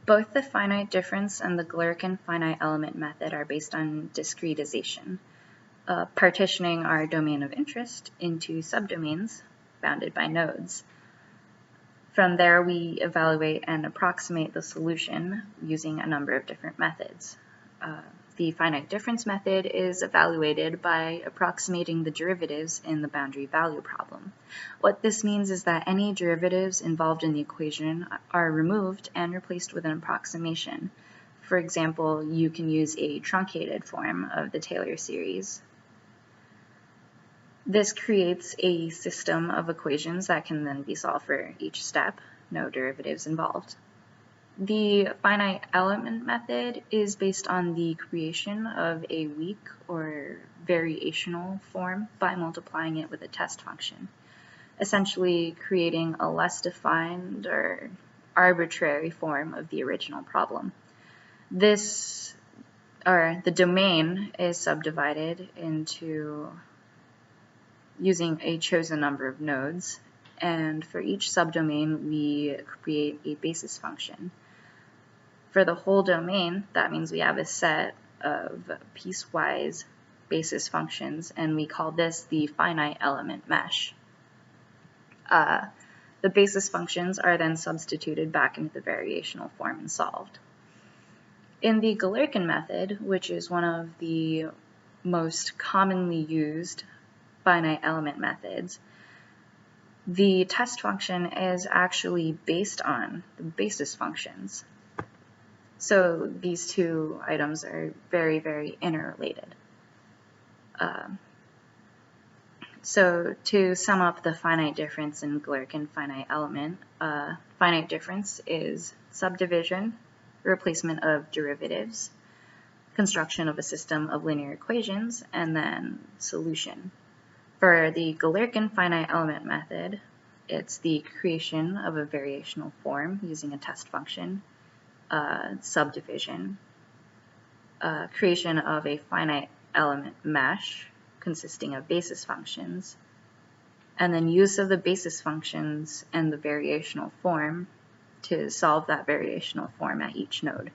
Both the finite difference and the Galerkin finite element method are based on discretization, partitioning our domain of interest into subdomains bounded by nodes. From there, we evaluate and approximate the solution using a number of different methods. The finite difference method is evaluated by approximating the derivatives in the boundary value problem. What this means is that any derivatives involved in the equation are removed and replaced with an approximation. For example, you can use a truncated form of the Taylor series. This creates a system of equations that can then be solved for each step, no derivatives involved. The finite element method is based on the creation of a weak or variational form by multiplying it with a test function, essentially creating a less defined or arbitrary form of the original problem. The domain is subdivided into using a chosen number of nodes, and for each subdomain we create a basis function. For the whole domain, that means we have a set of piecewise basis functions, and we call this the finite element mesh. The basis functions are then substituted back into the variational form and solved. In the Galerkin method, which is one of the most commonly used finite element methods, the test function is actually based on the basis functions. So these two items are very, very interrelated. So to sum up the finite difference in Galerkin finite element, finite difference is subdivision, replacement of derivatives, construction of a system of linear equations, and then solution. For the Galerkin finite element method, it's the creation of a variational form using a test function, subdivision, creation of a finite element mesh consisting of basis functions, and then use of the basis functions and the variational form to solve that variational form at each node.